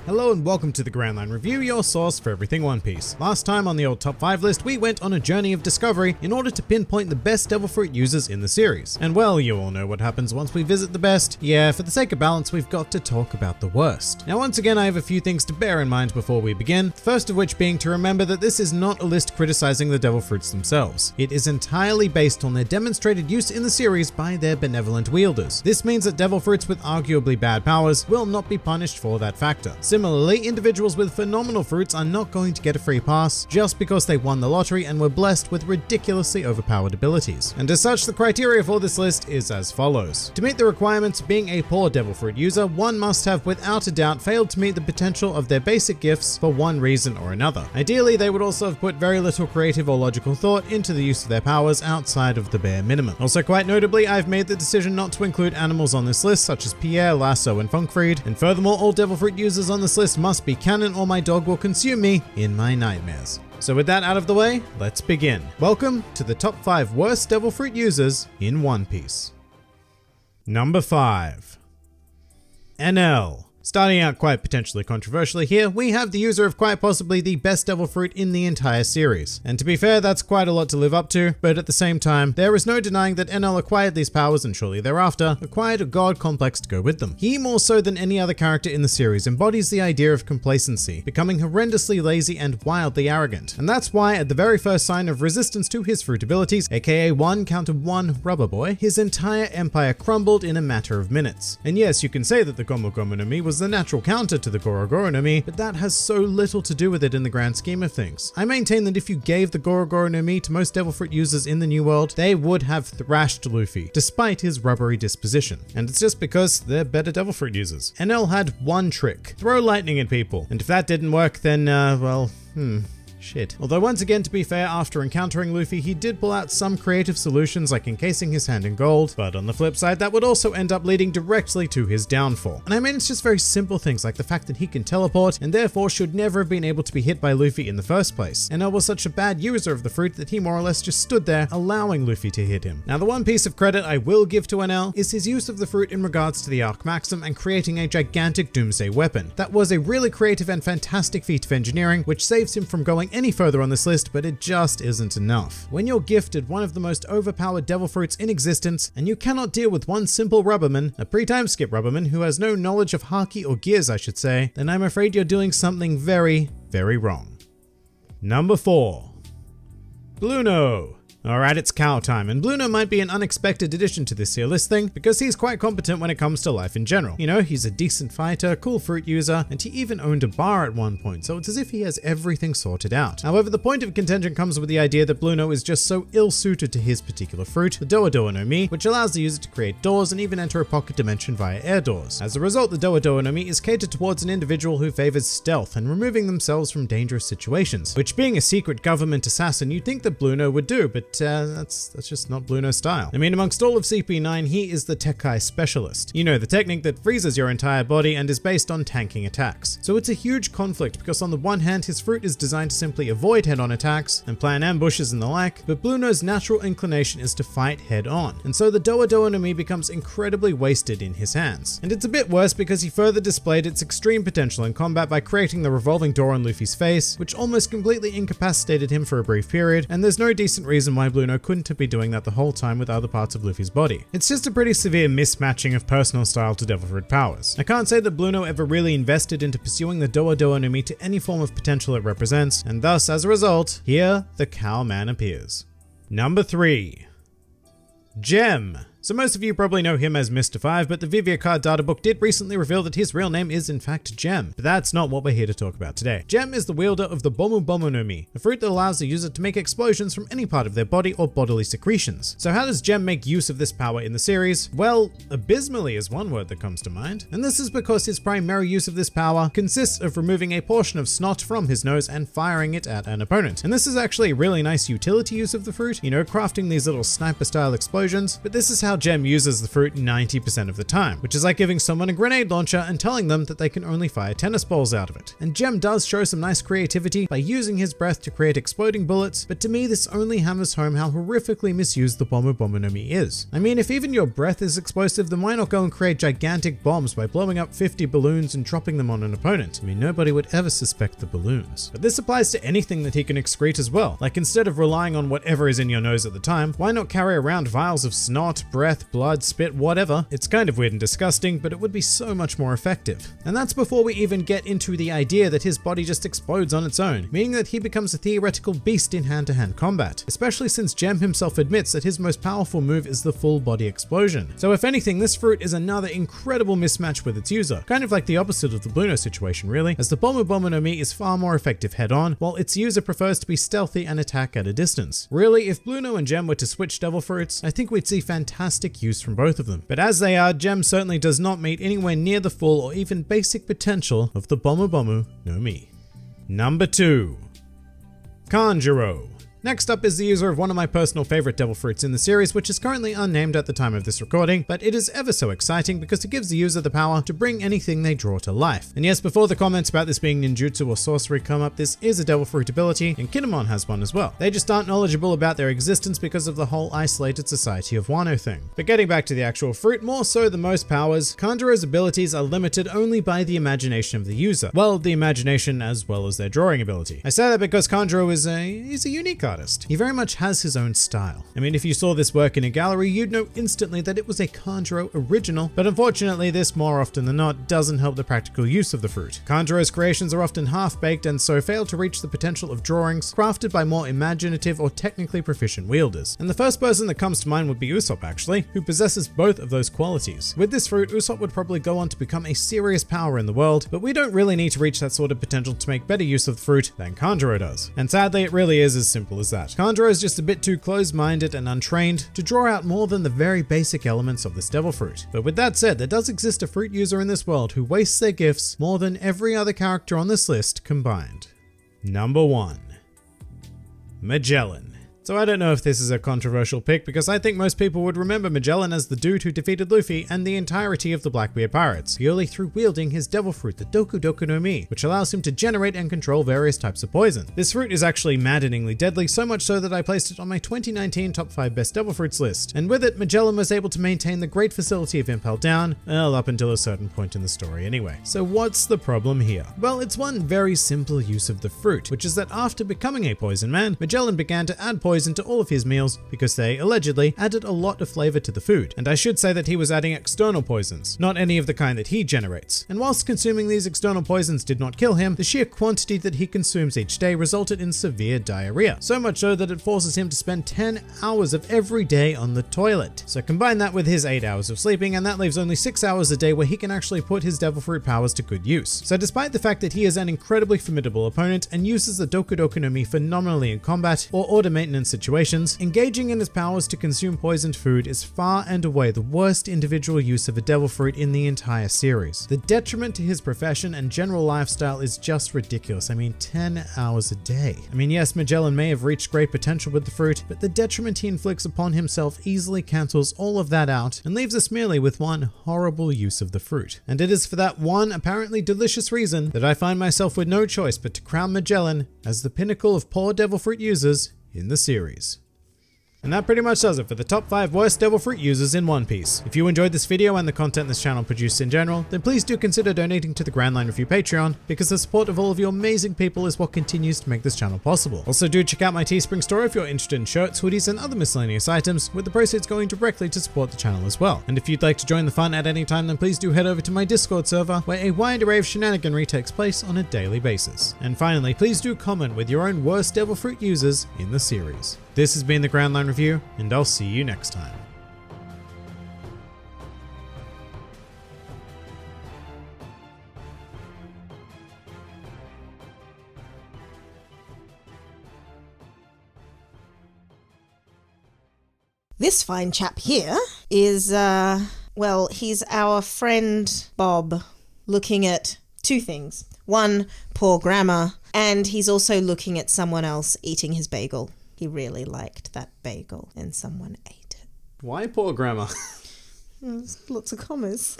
Hello and welcome to the Grand Line Review, your source for everything One Piece. Last time on the old top 5 list, we went on a journey of discovery in order to pinpoint the best Devil Fruit users in the series. And well, you all know what happens once we visit the best. Yeah, for the sake of balance, we've got to talk about the worst. Now once again, I have a few things to bear in mind before we begin, the first of which being to remember that this is not a list criticizing the Devil Fruits themselves. It is entirely based on their demonstrated use in the series by their benevolent wielders. This means that Devil Fruits with arguably bad powers will not be punished for that factor. Similarly, individuals with phenomenal fruits are not going to get a free pass just because they won the lottery and were blessed with ridiculously overpowered abilities. And as such, the criteria for this list is as follows. To meet the requirements of being a poor Devil Fruit user, one must have without a doubt failed to meet the potential of their basic gifts for one reason or another. Ideally, they would also have put very little creative or logical thought into the use of their powers outside of the bare minimum. Also, quite notably, I've made the decision not to include animals on this list such as Pierre, Lasso, and Funkfried, and furthermore, all Devil Fruit users on this list must be canon or my dog will consume me in my nightmares. So with that out of the way, let's begin. Welcome to the top 5 worst Devil Fruit users in One Piece. Number 5. Enel. Starting out quite potentially controversially here, we have the user of quite possibly the best Devil Fruit in the entire series. And to be fair, that's quite a lot to live up to, but at the same time, there is no denying that Enel acquired these powers and shortly thereafter acquired a god complex to go with them. He, more so than any other character in the series, embodies the idea of complacency, becoming horrendously lazy and wildly arrogant. And that's why at the very first sign of resistance to his fruit abilities, aka 1 Rubber Boy, his entire empire crumbled in a matter of minutes. And yes, you can say that the Gomu Gomu no Mi was the natural counter to the Goro Goro no Mi, but that has so little to do with it in the grand scheme of things. I maintain that if you gave the Goro Goro no Mi to most Devil Fruit users in the New World, they would have thrashed Luffy, despite his rubbery disposition. And it's just because they're better Devil Fruit users. Enel had one trick: throw lightning at people. And if that didn't work, then, shit. Although once again, to be fair, after encountering Luffy, he did pull out some creative solutions like encasing his hand in gold, but on the flip side, that would also end up leading directly to his downfall. And I mean, it's just very simple things like the fact that he can teleport and therefore should never have been able to be hit by Luffy in the first place. Enel was such a bad user of the fruit that he more or less just stood there allowing Luffy to hit him. Now, the one piece of credit I will give to Enel is his use of the fruit in regards to the Arc Maxim and creating a gigantic doomsday weapon. That was a really creative and fantastic feat of engineering, which saves him from going any further on this list, but it just isn't enough. When you're gifted one of the most overpowered Devil Fruits in existence, and you cannot deal with one simple Rubberman, a pre-time skip Rubberman who has no knowledge of Haki or gears I should say, then I'm afraid you're doing something very, very wrong. Number 4. Blueno. Alright, it's cow time, and Blueno might be an unexpected addition to this here listing because he's quite competent when it comes to life in general. You know, he's a decent fighter, cool fruit user, and he even owned a bar at one point, so it's as if he has everything sorted out. However, the point of contention comes with the idea that Blueno is just so ill-suited to his particular fruit, the Doa Doa no Mi, which allows the user to create doors and even enter a pocket dimension via air doors. As a result, the Doa Doa no Mi is catered towards an individual who favors stealth and removing themselves from dangerous situations, which being a secret government assassin, you'd think that Blueno would do, but that's just not Blueno's style. I mean, amongst all of CP9, he is the Tekkai specialist. You know, the technique that freezes your entire body and is based on tanking attacks. So it's a huge conflict because on the one hand, his fruit is designed to simply avoid head-on attacks and plan ambushes and the like, but Blueno's natural inclination is to fight head-on. And so the Doa Doa no Mi becomes incredibly wasted in his hands. And it's a bit worse because he further displayed its extreme potential in combat by creating the revolving door on Luffy's face, which almost completely incapacitated him for a brief period, and there's no decent reason why Blueno couldn't have been doing that the whole time with other parts of Luffy's body. It's just a pretty severe mismatching of personal style to Devil Fruit powers. I can't say that Blueno ever really invested into pursuing the Doa Doa no Mi to any form of potential it represents, and thus, as a result, here the Cow Man appears. Number 3. Gem. So most of you probably know him as Mr. 5, but the Vivia Card databook did recently reveal that his real name is in fact Gem. But that's not what we're here to talk about today. Gem is the wielder of the Bomu Bomu no Mi, a fruit that allows the user to make explosions from any part of their body or bodily secretions. So how does Gem make use of this power in the series? Well, abysmally is one word that comes to mind. And this is because his primary use of this power consists of removing a portion of snot from his nose and firing it at an opponent. And this is actually a really nice utility use of the fruit, you know, crafting these little sniper style explosions, but this is how how Jem uses the fruit 90% of the time, which is like giving someone a grenade launcher and telling them that they can only fire tennis balls out of it. And Jem does show some nice creativity by using his breath to create exploding bullets, but to me this only hammers home how horrifically misused the Bomu Bomu no Mi is. I mean, if even your breath is explosive, then why not go and create gigantic bombs by blowing up 50 balloons and dropping them on an opponent? I mean, nobody would ever suspect the balloons. But this applies to anything that he can excrete as well. Like, instead of relying on whatever is in your nose at the time, why not carry around vials of snot, breath, blood, spit, whatever? It's kind of weird and disgusting, but it would be so much more effective. And that's before we even get into the idea that his body just explodes on its own, meaning that he becomes a theoretical beast in hand-to-hand combat, especially since Jem himself admits that his most powerful move is the full body explosion. So if anything, this fruit is another incredible mismatch with its user, kind of like the opposite of the Bluno situation really, as the Bomu Bomu no Mi is far more effective head-on, while its user prefers to be stealthy and attack at a distance. Really, if Bluno and Jem were to switch devil fruits, I think we'd see fantastic use from both of them. But as they are, Jem certainly does not meet anywhere near the full or even basic potential of the Bomu Bomu no Mi. Number 2. Kanjuro. Next up is the user of one of my personal favorite devil fruits in the series, which is currently unnamed at the time of this recording, but it is ever so exciting because it gives the user the power to bring anything they draw to life. And yes, before the comments about this being ninjutsu or sorcery come up, this is a devil fruit ability, and Kinemon has one as well. They just aren't knowledgeable about their existence because of the whole isolated society of Wano thing. But getting back to the actual fruit, more so than most powers, Kanjuro's abilities are limited only by the imagination of the user. Well, the imagination as well as their drawing ability. I say that because Kanjuro is a unique artist. He very much has his own style. I mean, if you saw this work in a gallery, you'd know instantly that it was a Kanjuro original, but unfortunately this more often than not doesn't help the practical use of the fruit. Kanjuro's creations are often half-baked and so fail to reach the potential of drawings crafted by more imaginative or technically proficient wielders. And the first person that comes to mind would be Usopp actually, who possesses both of those qualities. With this fruit, Usopp would probably go on to become a serious power in the world, but we don't really need to reach that sort of potential to make better use of the fruit than Kanjuro does. And sadly, it really is as simple as that. Kanjuro is just a bit too close-minded and untrained to draw out more than the very basic elements of this devil fruit. But with that said, there does exist a fruit user in this world who wastes their gifts more than every other character on this list combined. Number 1. Magellan. So I don't know if this is a controversial pick because I think most people would remember Magellan as the dude who defeated Luffy and the entirety of the Blackbeard Pirates, purely through wielding his devil fruit, the Doku Doku no Mi, which allows him to generate and control various types of poison. This fruit is actually maddeningly deadly, so much so that I placed it on my 2019 top 5 best devil fruits list. And with it, Magellan was able to maintain the great facility of Impel Down, well, up until a certain point in the story anyway. So what's the problem here? Well, it's one very simple use of the fruit, which is that after becoming a poison man, Magellan began to add poison to all of his meals because they allegedly added a lot of flavor to the food. And I should say that he was adding external poisons, not any of the kind that he generates. And whilst consuming these external poisons did not kill him, the sheer quantity that he consumes each day resulted in severe diarrhea. So much so that it forces him to spend 10 hours of every day on the toilet. So combine that with his 8 hours of sleeping, and that leaves only 6 hours a day where he can actually put his devil fruit powers to good use. So despite the fact that he is an incredibly formidable opponent and uses the Doku Doku no Mi phenomenally in combat or order maintenance situations, engaging in his powers to consume poisoned food is far and away the worst individual use of a devil fruit in the entire series. The detriment to his profession and general lifestyle is just ridiculous. I mean, 10 hours a day. I mean, yes, Magellan may have reached great potential with the fruit, but the detriment he inflicts upon himself easily cancels all of that out and leaves us merely with one horrible use of the fruit. And it is for that one apparently delicious reason that I find myself with no choice but to crown Magellan as the pinnacle of poor devil fruit users in the series. And that pretty much does it for the top 5 worst devil fruit users in One Piece. If you enjoyed this video and the content this channel produces in general, then please do consider donating to the Grand Line Review Patreon, because the support of all of you amazing people is what continues to make this channel possible. Also do check out my Teespring store if you're interested in shirts, hoodies, and other miscellaneous items, with the proceeds going directly to support the channel as well. And if you'd like to join the fun at any time, then please do head over to my Discord server, where a wide array of shenaniganry takes place on a daily basis. And finally, please do comment with your own worst devil fruit users in the series. This has been the Grand Line Review, and I'll see you next time. This fine chap here is, well, he's our friend Bob, looking at 2 things. 1, poor grammar, and he's also looking at someone else eating his bagel. He really liked that bagel and someone ate it. Why poor grammar? There's lots of commas.